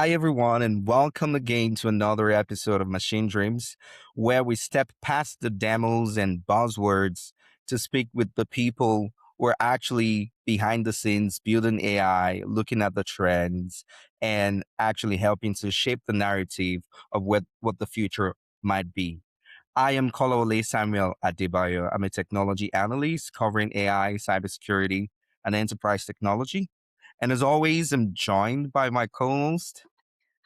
Hi, everyone, and welcome again to another episode of Machine Dreams, where we step past the demos and buzzwords to speak with the people who are actually behind the scenes building AI, looking at the trends, and actually helping to shape the narrative of what the future might be. I am Kolawole Samuel Adebayo. I'm a technology analyst covering AI, cybersecurity, and enterprise technology. And as always, I'm joined by my co-host.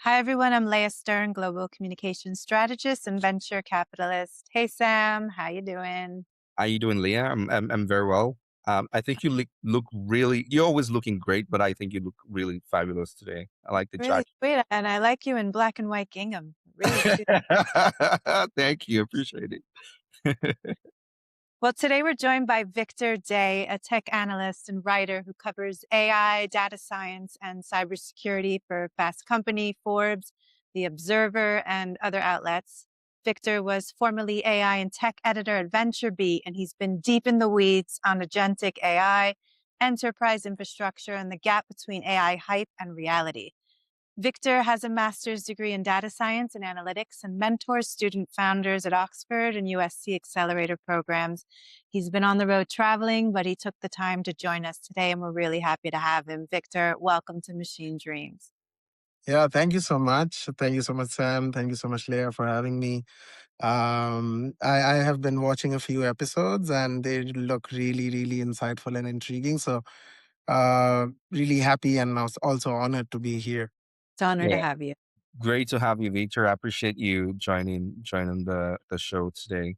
Hi, everyone. I'm Leah Stern, Global Communications Strategist and Venture Capitalist. Hey, Sam. How you doing? How you doing, Leah? I'm very well. I think you look really. You're always looking great, but I think you look really fabulous today. I like the Really jacket. sweet. And I like you in black and white gingham. Really cute. Thank you, appreciate it. Well, today we're joined by Victor Dey, a tech analyst and writer who covers AI, data science, and cybersecurity for Fast Company, Forbes, The Observer, and other outlets. Victor was formerly AI and tech editor at VentureBeat, and he's been deep in the weeds on agentic AI, enterprise infrastructure, and the gap between AI hype and reality. Victor has a master's degree in data science and analytics and mentors student founders at Oxford and USC accelerator programs. He's been on the road traveling, but he took the time to join us today, and we're really happy to have him. Victor, welcome to Machine Dreams. Yeah, thank you so much. Thank you so much, Sam. Thank you so much, Leah, for having me. I have been watching a few episodes and they look really, really insightful and intriguing. So, really happy and also honored to be here. It's an honor to Yeah, have you. great to have you, Victor. I appreciate you joining the show today.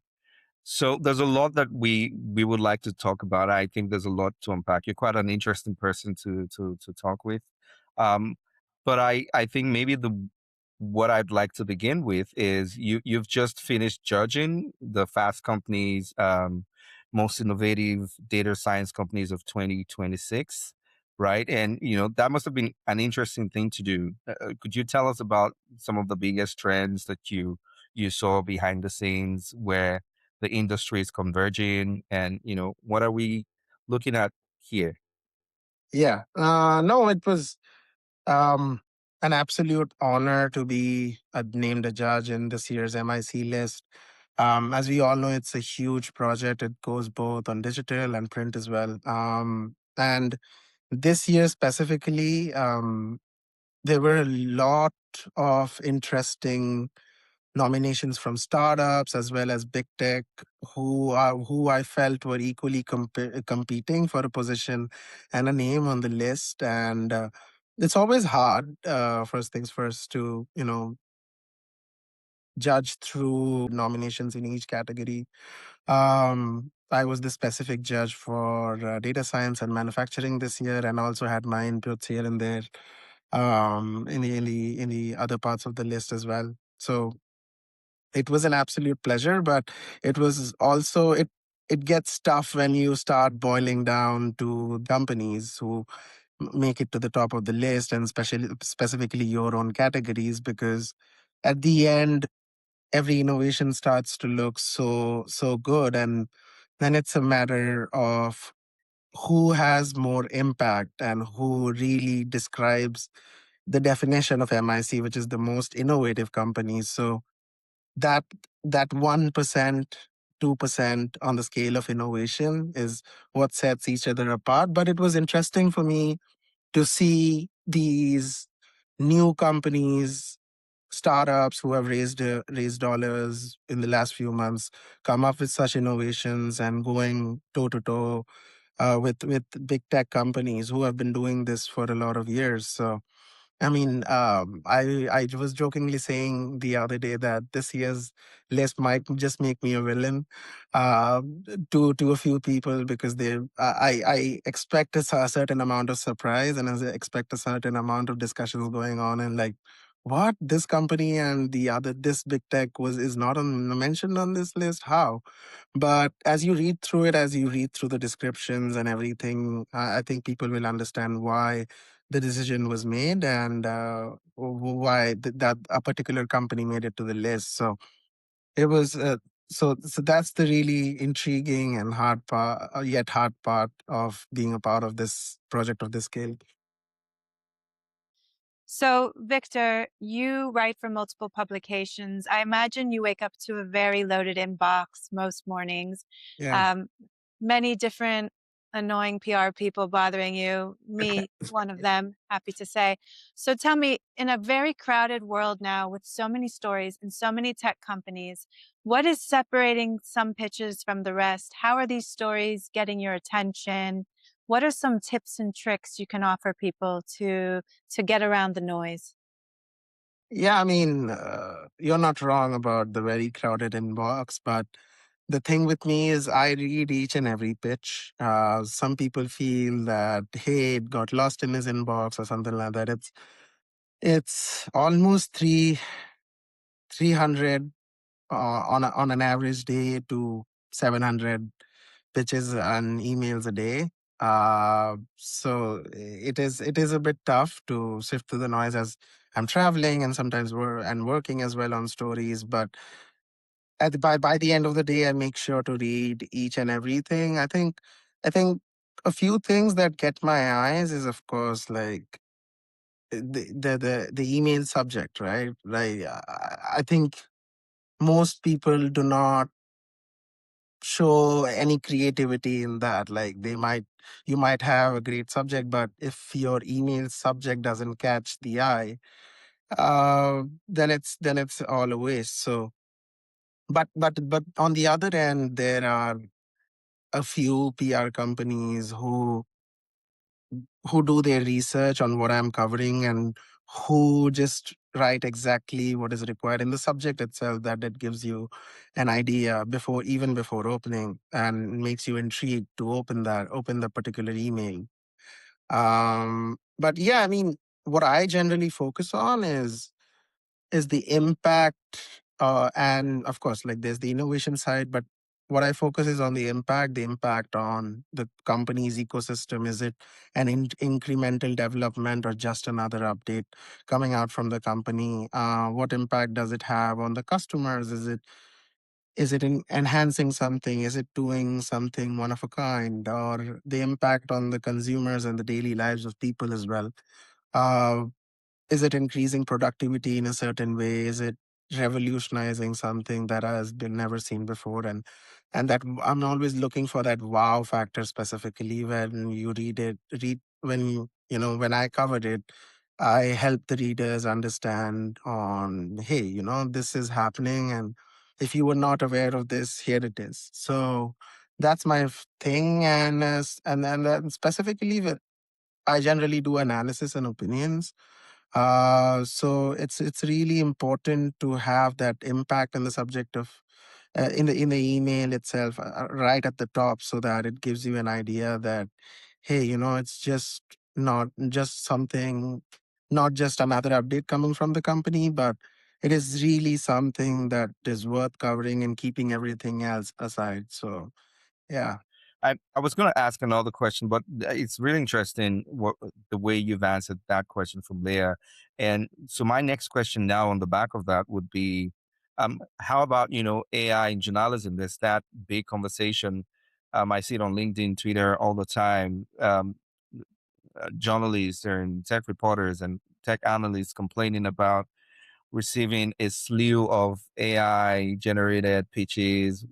So there's a lot that we would like to talk about. I think there's a lot to unpack. You're quite an interesting person to talk with. Um, but I think maybe the what I'd like to begin with is you've just finished judging the Fast Company's most innovative data science companies of 2026, right? And that must have been an interesting thing to do. Could you tell us about some of the biggest trends that you saw behind the scenes where the industry is converging, and what are we looking at here? Yeah. No, it was um, an absolute honor to be named a judge in this year's MIC list. As we all know, it's a huge project. It goes both on digital and print as well. And this year specifically, there were a lot of interesting nominations from startups as well as big tech who I felt were equally competing for a position and a name on the list. And it's always hard, first things first, to judge through nominations in each category. I was the specific judge for data science and manufacturing this year, and also had my inputs here and there in the other parts of the list as well. So it was an absolute pleasure, but it was also it gets tough when you start boiling down to companies who make it to the top of the list, and especially specifically your own categories, because at the end every innovation starts to look so good, and then it's a matter of who has more impact and who really describes the definition of MIC, which is the most innovative companies. So that that 1%, 2% on the scale of innovation is what sets each other apart. But it was interesting for me to see these new companies, startups who have raised dollars in the last few months, come up with such innovations and going toe to toe with big tech companies who have been doing this for a lot of years. So I mean, I was jokingly saying the other day that this year's list might just make me a villain uh, to a few people, because I expect a certain amount of surprise, and I expect a certain amount of discussions going on, and like, what, this company and the other, this big tech is not mentioned on this list? How? But as you read through it, as you read through the descriptions and everything, I think people will understand why the decision was made, and why that a particular company made it to the list. So it was so that's the really intriguing and hard part, yet hard part of being a part of this project of this scale. So, Victor, you write for multiple publications. I imagine you wake up to a very loaded inbox most mornings. Yeah. Um, Many different annoying PR people bothering you, me, one of them, happy to say. So, tell me, in a very crowded world now with so many stories and so many tech companies, what is separating some pitches from the rest? How are these stories getting your attention? What are some tips and tricks you can offer people to get around the noise? Yeah, I mean, you're not wrong about the very crowded inbox, but the thing with me is I read each and every pitch. Some people feel that, hey, it got lost in his inbox or something like that. It's almost 300 on an average day to 700 pitches and emails a day. So it is a bit tough to sift through the noise as I'm traveling and sometimes working as well on stories. But by the end of the day, I make sure to read each and everything. I think a few things that get my eyes is, of course, like the email subject, right? Like I think most people do not show any creativity in that. Like you might have a great subject, but if your email subject doesn't catch the eye, then it's all a waste. So but on the other end, there are a few PR companies who do their research on what I'm covering and who just write exactly what is required in the subject itself, that it gives you an idea before opening and makes you intrigued to open the particular email. But yeah, I mean, what I generally focus on is the impact, and of course, like, there's the innovation side, but what I focus is on the impact on the company's ecosystem. Is it an incremental development or just another update coming out from the company? What impact does it have on the customers? Is it enhancing something? Is it doing something one of a kind? Or the impact on the consumers and the daily lives of people as well? Uh, is it increasing productivity in a certain way? Is it revolutionizing something that has been never seen before? And that I'm always looking for that wow factor, specifically when you read when when I covered it, I help the readers understand on, hey, this is happening, and if you were not aware of this, here it is. So that's my thing. And then specifically with, I generally do analysis and opinions. So it's really important to have that impact in the subject of, in the email itself, right at the top, so that it gives you an idea that, hey, it's just not just something, not just another update coming from the company, but it is really something that is worth covering and keeping everything else aside. So yeah. I was going to ask another question, but it's really interesting the way you've answered that question from there. And so my next question now on the back of that would be, how about, AI in journalism? There's that big conversation. I see it on LinkedIn, Twitter all the time. Journalists and tech reporters and tech analysts complaining about receiving a slew of AI generated pitches,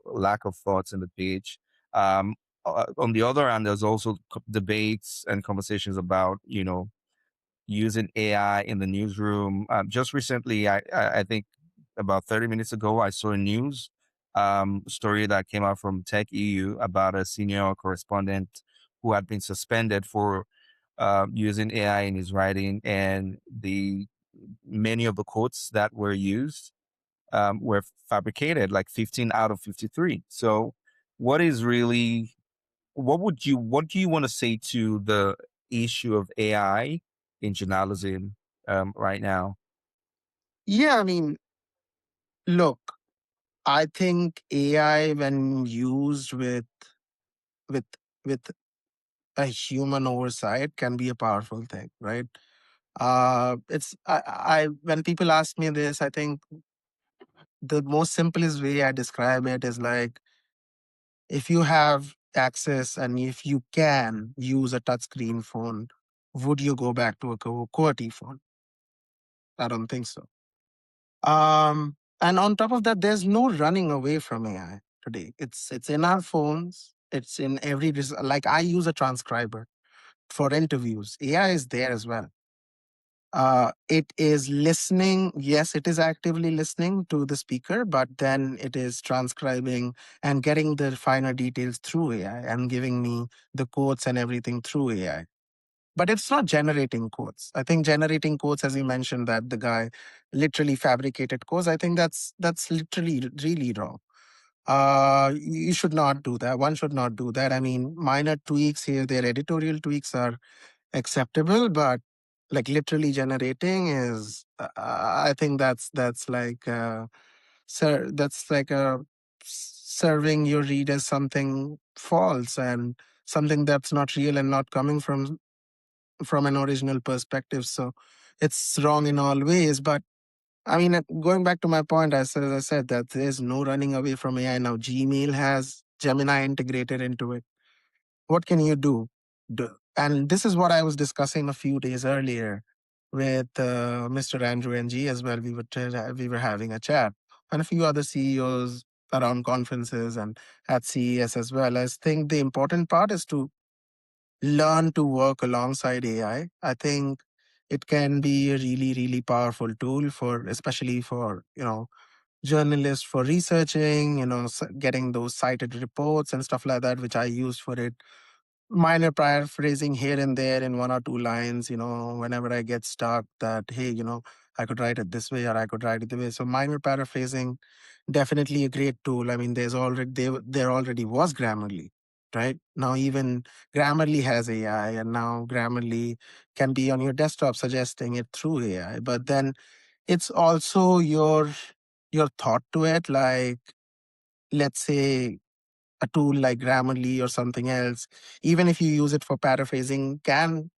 lack of thoughts in the pitch. Um, on the other hand, there's also debates and conversations about, using AI in the newsroom. Just recently, I think about 30 minutes ago, I saw a news story that came out from Tech.eu about a senior correspondent who had been suspended for using AI in his writing, and the many of the quotes that were used were fabricated, like 15 out of 53. So, what is really, what do you want to say to the issue of AI in journalism right now? Yeah, I mean, look, I think AI, when used with with a human oversight, can be a powerful thing, right? It's I when people ask me this, I think the most simplest way I describe it is like, if you have access and if you can use a touchscreen phone, would you go back to a QWERTY phone? I don't think so. And on top of that, there's no running away from AI today. It's in our phones. It's in every like I use a transcriber for interviews. AI is there as well. It is listening. Yes, it is actively listening to the speaker, but then it is transcribing and getting the finer details through AI and giving me the quotes and everything through AI. But it's not generating quotes. I think generating quotes, as you mentioned, that the guy literally fabricated quotes. I think that's literally really wrong. You should not do that. One should not do that. I mean, minor tweaks here, their editorial tweaks are acceptable, but like literally generating is, I think that's like, sir, that's like serving your readers something false and something that's not real and not coming from an original perspective. So it's wrong in all ways. But I mean, going back to my point, as I said, that there's no running away from AI now. Gmail has Gemini integrated into it. What can you do? And this is what I was discussing a few days earlier with Mr. Andrew NG as well. We were having a chat, and a few other CEOs around conferences and at CES as well. I think the important part is to learn to work alongside AI. I think it can be a really, really powerful tool for, especially for, journalists for researching, getting those cited reports and stuff like that, which I use for it. Minor paraphrasing here and there in one or two lines, whenever I get stuck that, hey, I could write it this way or I could write it the way. So minor paraphrasing, definitely a great tool. I mean, there already was Grammarly, right? Now even Grammarly has AI, and now Grammarly can be on your desktop suggesting it through AI. But then it's also your thought to it. Like, let's say a tool like Grammarly or something else, even if you use it for paraphrasing, can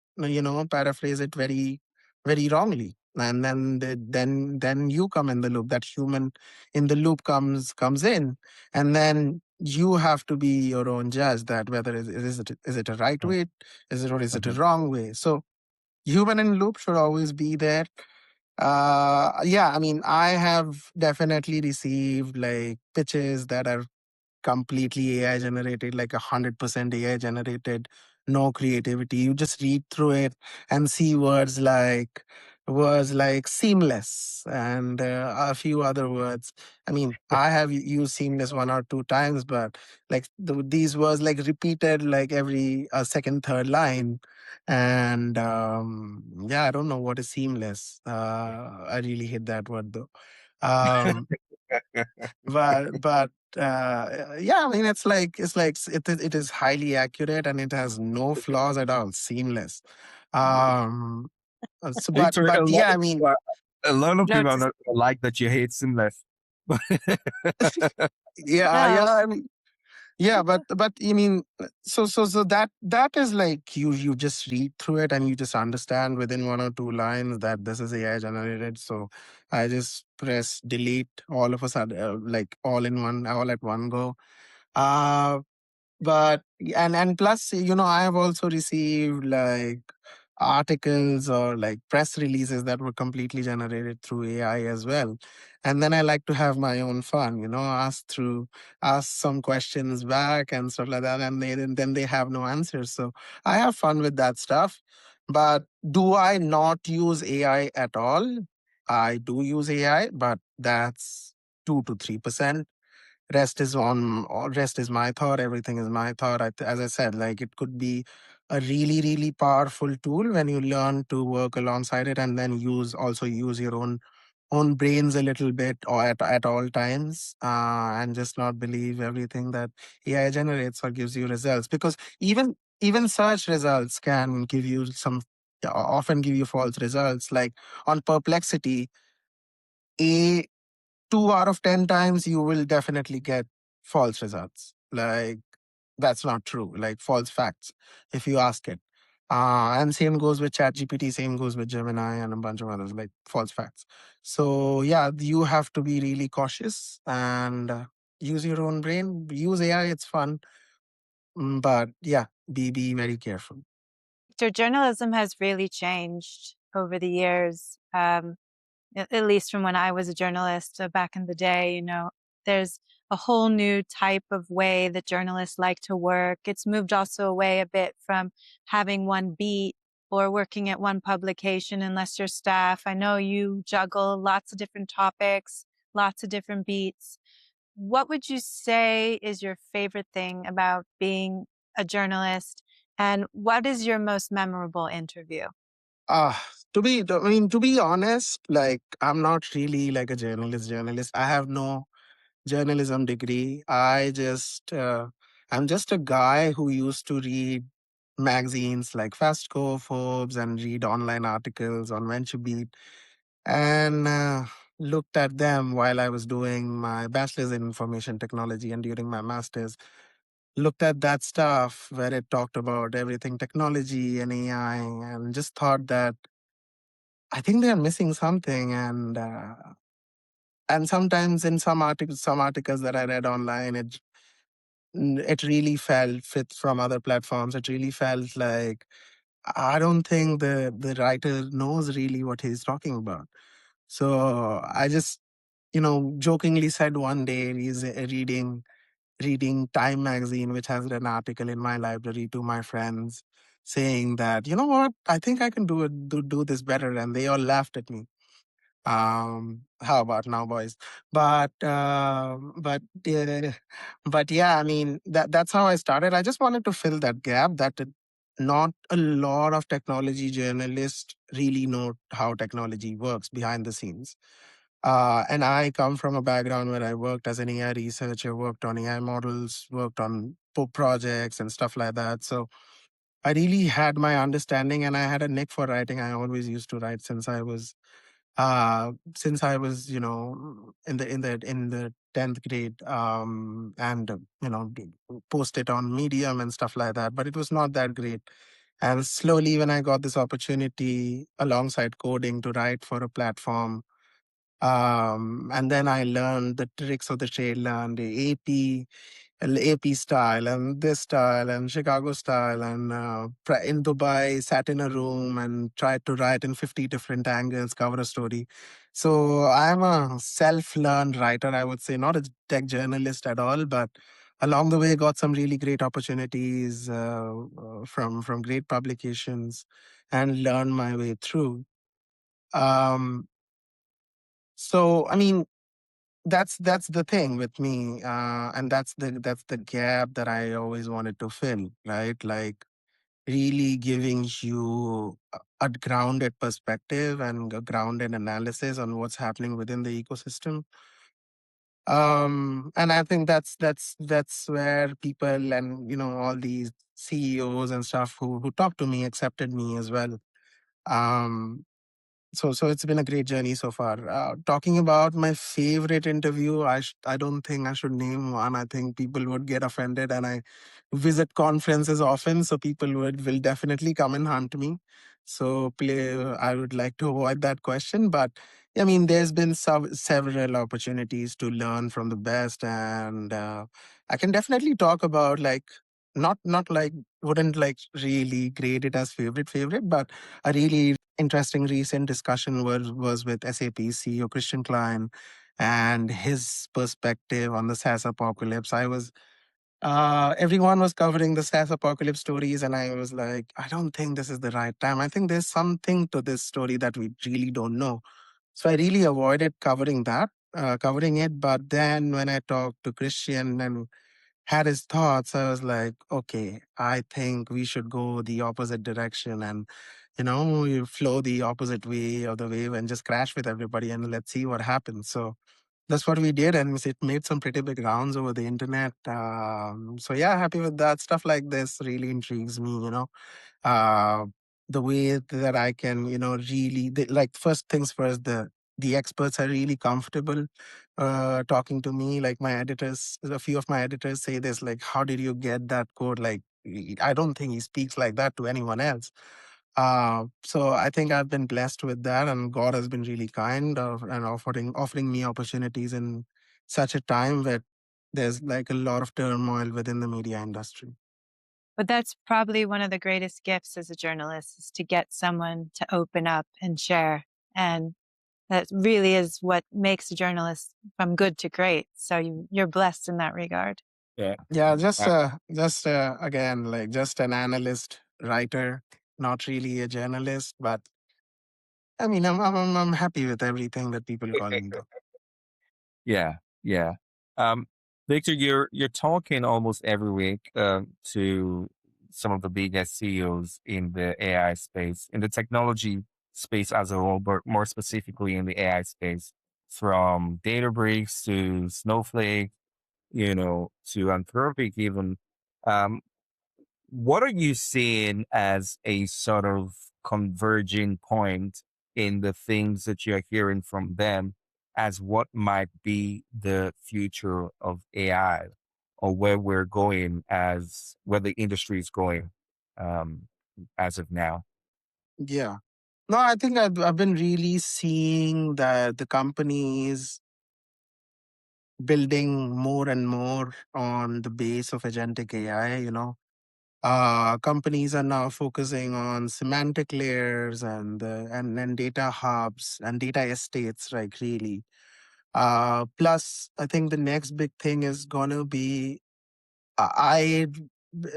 paraphrase it very, very wrongly, and then you come in the loop. That human in the loop comes in, and then you have to be your own judge. That whether is it a right way, is it or is it a Mhm. wrong way? So human in loop should always be there. Yeah, I mean, I have definitely received like pitches that are completely AI generated, like 100% AI generated, no creativity. You just read through it and see words like seamless and a few other words. I mean, I have used seamless one or two times, but like these words like repeated like every second, third line. And yeah, I don't know what is seamless. I really hate that word though. Um, but yeah, I mean, it is highly accurate and it has no flaws at all, seamless. um Victor, but yeah, I mean, a lot of No, people are just not like that you hate Sinless. yeah, no. I mean, yeah, but you mean, so that is like you just read through it and you just understand within one or two lines that this is AI generated. So I just press delete all of a sudden, like all at one go. uh but and plus, I have also received like articles or like press releases that were completely generated through AI as well. And then I like to have my own fun, ask some questions back and stuff like that, and then they have no answers. So I have fun with that stuff. But do I not use AI at all? I do use AI, but that's 2 to 3%. Rest is my thought. Everything is my thought. As I said, like, it could be a really, really powerful tool when you learn to work alongside it, and then use your own brains a little bit, or at all times, and just not believe everything that AI generates or gives you results. Because even search results can give you often give you false results. Like on Perplexity, a 2 out of 10 times you will definitely get false results. Like, that's not true, like false facts, if you ask it. And same goes with ChatGPT, same goes with Gemini and a bunch of others, like false facts. So yeah, you have to be really cautious and use your own brain. Use AI, it's fun. But yeah, be very careful. Victor, journalism has really changed over the years. At least from when I was a journalist back in the day, there's a whole new type of way that journalists like to work. It's moved also away a bit from having one beat or working at one publication unless you're staff. I know you juggle lots of different topics, lots of different beats. What would you say is your favorite thing about being a journalist? And what is your most memorable interview? To be honest, like I'm not really like a journalist. I have no journalism degree. I'm just a guy who used to read magazines like Fastco, Forbes, and read online articles on VentureBeat, and looked at them while I was doing my bachelor's in information technology and during my master's. Looked at that stuff where it talked about everything technology and AI, and just thought that I think they're missing something. And sometimes in some articles that I read online, it really felt fit from other platforms. It really felt like I don't think the writer knows really what he's talking about. So I just, jokingly said one day he's reading Time magazine, which has an article in my library, to my friends, saying that, you know what, I think I can do this better, and they all laughed at me. How about now, boys? But but yeah, I mean that's how I started. I just wanted to fill that gap that not a lot of technology journalists really know how technology works behind the scenes. And I come from a background where I worked as an AI researcher, worked on AI models, worked on projects and stuff like that. So I really had my understanding, and I had a knack for writing. I always used to write since I was, in the 10th grade, and post it on Medium and stuff like that. But it was not that great. And slowly, when I got this opportunity alongside coding to write for a platform, and then I learned the tricks of the trade, learned the AP style and this style and Chicago style, and in Dubai sat in a room and tried to write in 50 different angles, cover a story. So I'm a self-learned writer, I would say, not a tech journalist at all, but along the way got some really great opportunities from great publications and learned my way through. Um, so I mean, that's the thing with me, and that's the gap that I always wanted to fill, right? Like really giving you a grounded perspective and a grounded analysis on what's happening within the ecosystem. And I think that's where people and all these CEOs and stuff who talk to me accepted me as well. um so it's been a great journey so far. Talking about my favorite interview, I don't think I should name one. I think people would get offended, and I visit conferences often, so people will definitely come and hunt me. So I would like to avoid that question. But I mean, there's been several opportunities to learn from the best, and I can definitely talk about, like, not like, wouldn't like really grade it as favorite, but a really interesting recent discussion was with SAP CEO Christian Klein and his perspective on the SaaS apocalypse. Everyone was covering the SaaS apocalypse stories, and I was like, I don't think this is the right time. I think there's something to this story that we really don't know. So I really avoided covering it. But then when I talked to Christian and had his thoughts, I was like, okay, I think we should go the opposite direction, and you flow the opposite way of the wave and just crash with everybody, and let's see what happens. So that's what we did, and it made some pretty big rounds over the internet. So yeah, happy with that. Stuff like this really intrigues me. Uh, the way that I can, really, like, first things first, the experts are really comfortable talking to me. Like my editors, a few of my editors say this, like, how did you get that code? Like, I don't think he speaks like that to anyone else. So I think I've been blessed with that, and God has been really kind and offering me opportunities in such a time where there's like a lot of turmoil within the media industry. But that's probably one of the greatest gifts as a journalist is to get someone to open up and share. And that really is what makes a journalist from good to great. So you're blessed in that regard. Yeah. Yeah, Uh, just again, like just an analyst, writer, not really a journalist, but I mean, I'm happy with everything that people call me though. yeah. Yeah. Um, Victor, you're talking almost every week to some of the biggest CEOs in the AI space, in the technology space as a whole, but more specifically in the AI space, from Databricks to Snowflake, to Anthropic even. Um, what are you seeing as a sort of converging point in the things that you're hearing from them as what might be the future of AI or where we're going where the industry is going um, as of now? Yeah. No, I think I've been really seeing that the companies building more and more on the base of agentic AI, companies are now focusing on semantic layers and data hubs and data estates, like really. Plus, I think the next big thing is gonna be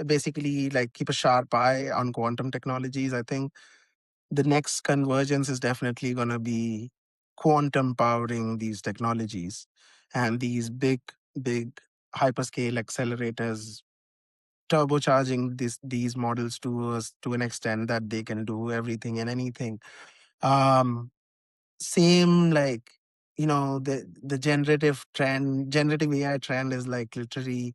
basically like keep a sharp eye on quantum technologies. I think the next convergence is definitely gonna be quantum powering these technologies and these big hyperscale accelerators turbocharging these models to an extent that they can do everything and anything. Um, Same like the generative AI trend is like literally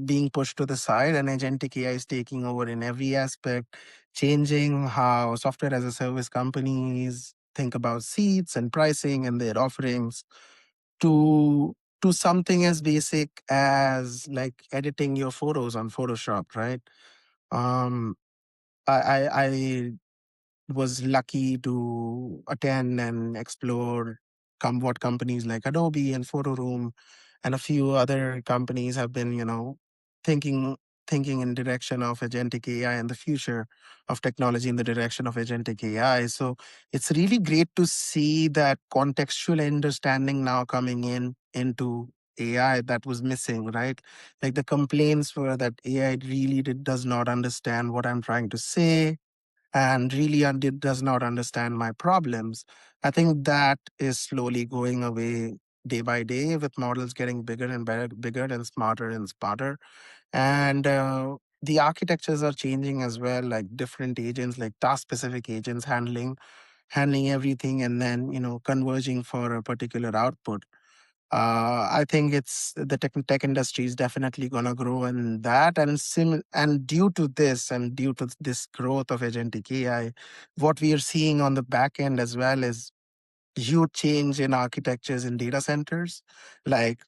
being pushed to the side, and agentic AI is taking over in every aspect, changing how software as a service companies think about seats and pricing and their offerings to something as basic as like editing your photos on Photoshop, right? Um, I was lucky to attend and explore what companies like Adobe and Photoroom and a few other companies have been, thinking thinking in direction of agentic AI and the future of technology in the direction of agentic AI. So it's really great to see that contextual understanding now coming into AI that was missing, right? Like the complaints were that AI really does not understand what I'm trying to say and really does not understand my problems. I think that is slowly going away day by day with models getting bigger and better, bigger and smarter. And the architectures are changing as well, like different agents, like task specific agents handling everything and then converging for a particular output. I think it's the tech industry is definitely going to grow in that, and due to this and due to this growth of agentic AI, what we are seeing on the back end as well is huge change in architectures in data centers, like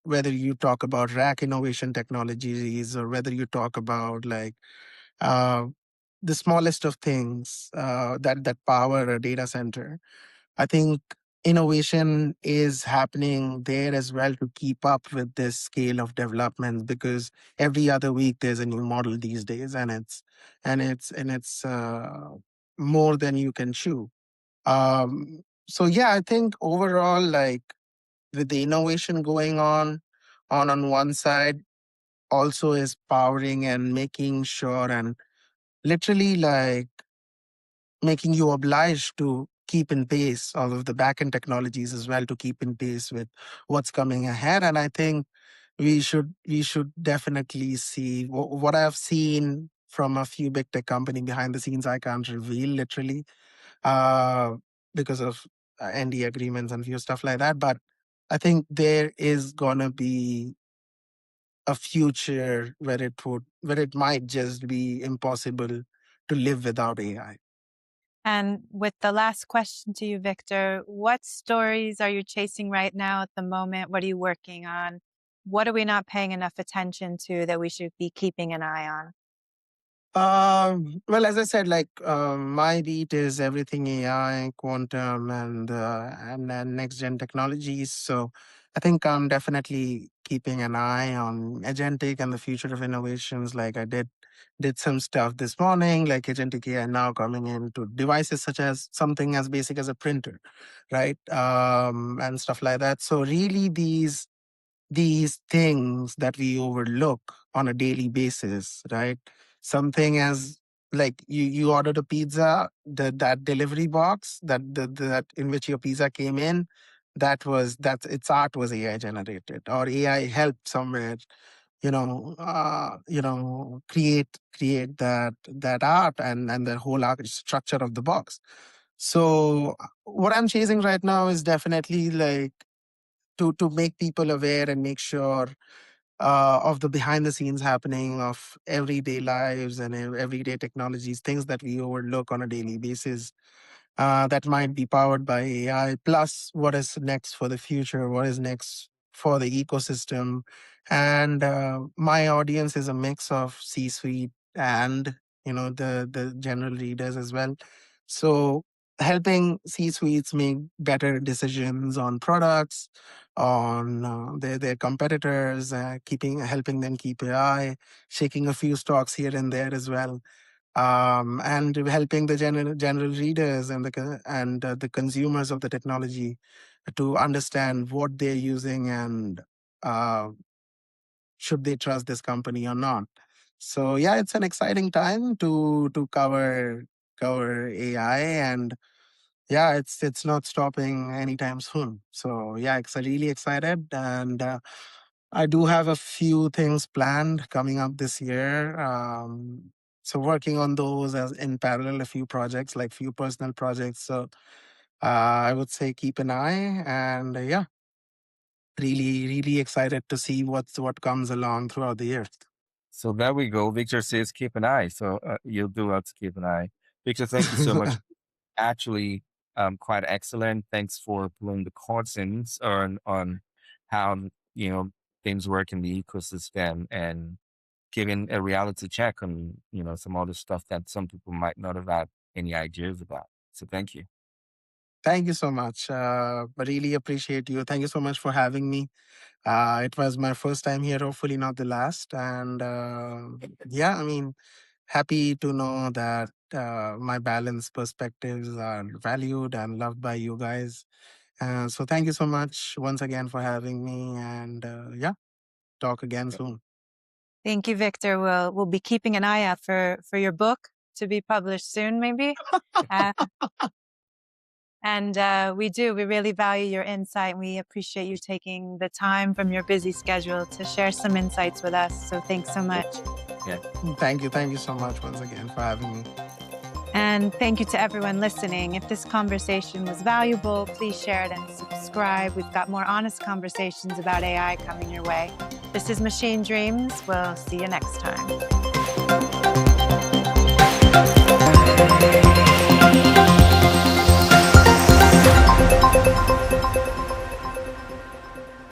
whether you talk about rack innovation technologies or whether you talk about like uh, the smallest of things that power a data center. I think innovation is happening there as well to keep up with this scale of development because every other week there's a new model these days, and it's more than you can chew. So yeah, I think overall, like with the innovation going on one side, also is powering and making sure and literally like making you obliged to keep in pace all of the backend technologies as well to keep in pace with what's coming ahead. And I think we should definitely see what I've seen from a few big tech company behind the scenes. I can't reveal literally uh, because of ND agreements and few stuff like that. But I think there is gonna be a future where it might just be impossible to live without AI. And with the last question to you, Victor, what stories are you chasing right now at the moment? What are you working on? What are we not paying enough attention to that we should be keeping an eye on? Well, as I said, like my beat is everything AI, quantum, and next gen technologies. So I think I'm definitely keeping an eye on agentic and the future of innovations. Like I did some stuff this morning, like agentic AI now coming into devices such as something as basic as a printer, right? And stuff like that. So really these things that we overlook on a daily basis, right? Something as like you ordered a pizza, that delivery box that in which your pizza came in, that its art was AI generated or AI helped somewhere, create that art and the whole art structure of the box. So what I'm chasing right now is definitely like to make people aware and make sure of the behind the scenes happening of everyday lives and everyday technologies, things that we overlook on a daily basis, that might be powered by AI, plus what is next for the future, what is next for the ecosystem. And my audience is a mix of C-suite and the general readers as well. So helping C-suites make better decisions on products, on their competitors, helping them keep AI, shaking a few stocks here and there as well, and helping the general readers and the consumers of the technology to understand what they're using and uh, should they trust this company or not. So yeah, it's an exciting time to cover AI, and yeah, it's not stopping anytime soon. So yeah, it's really excited, and I do have a few things planned coming up this year. So working on those as in parallel, a few projects, like few personal projects. So I would say keep an eye, and yeah, really excited to see what comes along throughout the year. So there we go. Victor says keep an eye. So you'll do well to keep an eye. Victor, thank you so much. Actually, quite excellent. Thanks for pulling the curtains on how things work in the ecosystem and giving a reality check on some other stuff that some people might not have had any ideas about. So thank you. Thank you so much. I really appreciate you. Thank you so much for having me. It was my first time here, hopefully not the last. And yeah, I mean, happy to know that my balanced perspectives are valued and loved by you guys. So thank you so much once again for having me. And yeah, talk again soon. Thank you, Victor. We'll be keeping an eye out for your book to be published soon, maybe. And we really value your insight. And we appreciate you taking the time from your busy schedule to share some insights with us. So thanks so much. Yeah. Thank you so much once again for having me. And thank you to everyone listening. If this conversation was valuable, please share it and subscribe. We've got more honest conversations about AI coming your way. This is Machine Dreams. We'll see you next time.